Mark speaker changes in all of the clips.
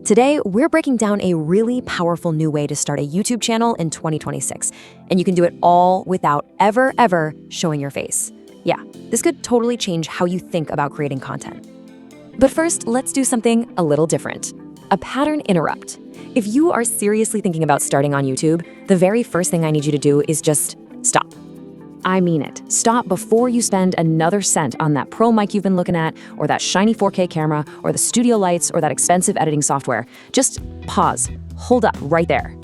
Speaker 1: Today, we're breaking down a really powerful new way to start a YouTube channel in 2026, and you can do it all without ever showing your face. Yeah, this could totally change how you think about creating content. But first, let's do something a little different. A pattern interrupt. If you are seriously thinking about starting on YouTube, the very first thing I need you to do is just stop. I mean it. Stop before you spend another cent on that pro mic you've been looking at, or that shiny 4K camera, or the studio lights, or that expensive editing software. Just pause. Hold up right there.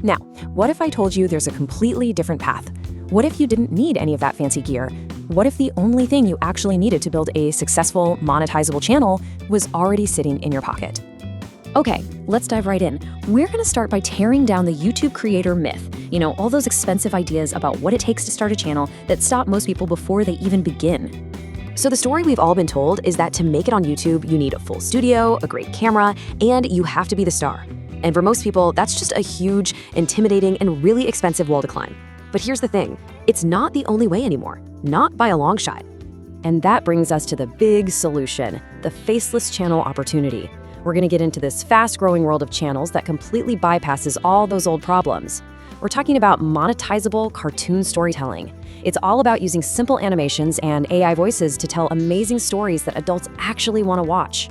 Speaker 1: Now, what if I told you there's a completely different path? What if you didn't need any of that fancy gear? What if the only thing you actually needed to build a successful, monetizable channel was already sitting in your pocket? Okay, let's dive right in. We're gonna start by tearing down the YouTube creator myth. You know, all those expensive ideas about what it takes to start a channel that stop most people before they even begin. So the story we've all been told is that to make it on YouTube, you need a full studio, a great camera, and you have to be the star. And for most people, that's just a huge, intimidating, and really expensive wall to climb. But here's the thing, it's not the only way anymore, not by a long shot. And that brings us to the big solution, the Faceless channel opportunity. We're gonna get into this fast-growing world of channels that completely bypasses all those old problems. We're talking about monetizable cartoon storytelling. It's all about using simple animations and AI voices to tell amazing stories that adults actually wanna watch.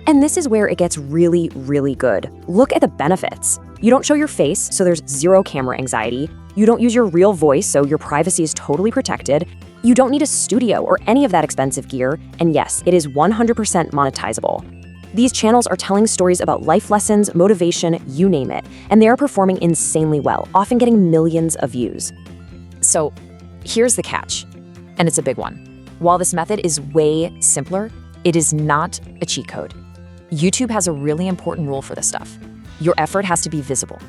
Speaker 1: And this is where it gets really good. Look at the benefits. You don't show your face, so there's zero camera anxiety. You don't use your real voice, so your privacy is totally protected. You don't need a studio or any of that expensive gear. And yes, it is 100% monetizable. These channels are telling stories about life lessons, motivation, you name it, and they are performing insanely well, often getting millions of views. So here's the catch, and it's a big one. While this method is way simpler, it is not a cheat code. YouTube has a really important rule for this stuff. Your effort has to be visible.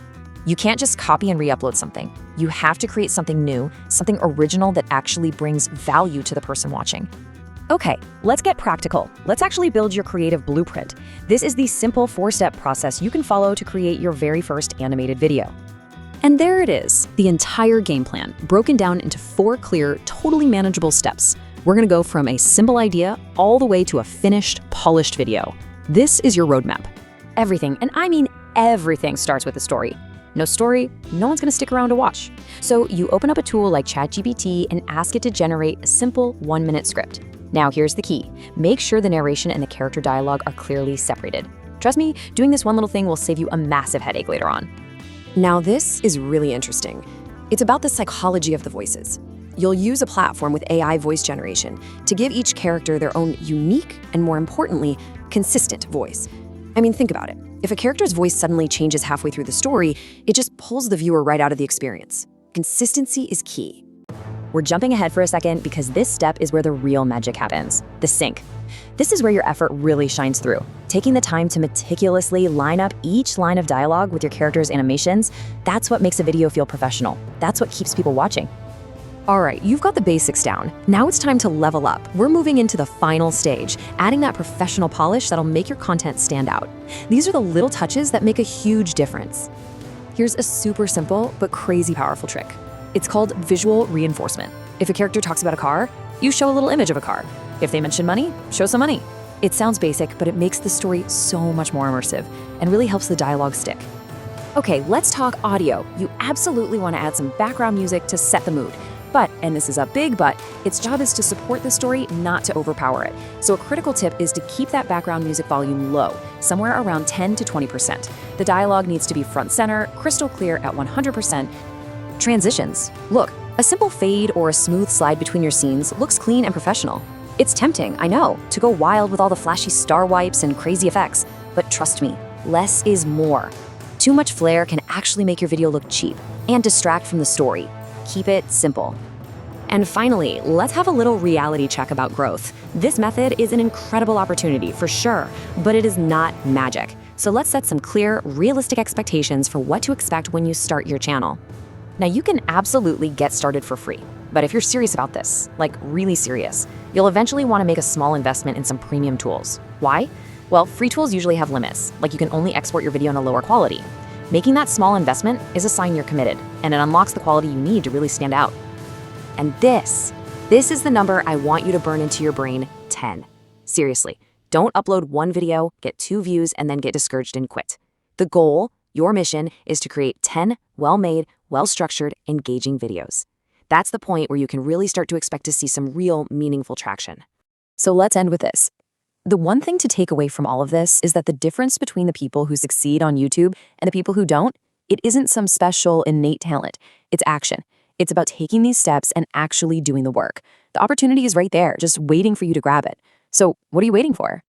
Speaker 1: You can't just copy and re-upload something. You have to create something new, something original that actually brings value to the person watching. Okay, let's get practical. Let's actually build your creative blueprint. This is the simple 4-step process you can follow to create your very first animated video. And there it is, the entire game plan, broken down into 4 clear, totally manageable steps. We're gonna go from a simple idea all the way to a finished, polished video. This is your roadmap. Everything, and I mean everything, starts with a story. No story, no one's gonna stick around to watch. So you open up a tool like ChatGPT and ask it to generate a simple 1-minute script. Now here's the key. Make sure the narration and the character dialogue are clearly separated. Trust me, doing this one little thing will save you a massive headache later on. Now this is really interesting. It's about the psychology of the voices. You'll use a platform with AI voice generation to give each character their own unique and, more importantly, consistent voice. I mean, think about it. If a character's voice suddenly changes halfway through the story, it just pulls the viewer right out of the experience. Consistency is key. We're jumping ahead for a second because this step is where the real magic happens, the sync. This is where your effort really shines through. Taking the time to meticulously line up each line of dialogue with your character's animations, that's what makes a video feel professional. That's what keeps people watching. All right, you've got the basics down. Now it's time to level up. We're moving into the final stage, adding that professional polish that'll make your content stand out. These are the little touches that make a huge difference. Here's a super simple but crazy powerful trick. It's called visual reinforcement. If a character talks about a car, you show a little image of a car. If they mention money, show some money. It sounds basic, but it makes the story so much more immersive and really helps the dialogue stick. Okay, let's talk audio. You absolutely want to add some background music to set the mood. But, and this is a big but, its job is to support the story, not to overpower it. So a critical tip is to keep that background music volume low, somewhere around 10 to 20%. The dialogue needs to be front center, crystal clear at 100%. Transitions. Look, a simple fade or a smooth slide between your scenes looks clean and professional. It's tempting, I know, to go wild with all the flashy star wipes and crazy effects, but trust me, less is more. Too much flair can actually make your video look cheap and distract from the story. Keep it simple. And finally, let's have a little reality check about growth. This method is an incredible opportunity for sure, but it is not magic. So let's set some clear, realistic expectations for what to expect when you start your channel. Now you can absolutely get started for free, but if you're serious about this, like really serious, you'll eventually want to make a small investment in some premium tools. Why? Well, free tools usually have limits, like you can only export your video in a lower quality. Making that small investment is a sign you're committed, and it unlocks the quality you need to really stand out. And this is the number I want you to burn into your brain: 10. Seriously, don't Don't upload one video, get 2 views, and then get discouraged and quit. The goal, your mission, is to create 10 well-made, well-structured, engaging videos. That's the point where you can really start to expect to see some real, meaningful traction. So let's end with this. The one thing to take away from all of this is that the difference between the people who succeed on YouTube and the people who don't, it isn't some special innate talent. It's action. It's about taking these steps and actually doing the work. The opportunity is right there, just waiting for you to grab it. So what are you waiting for?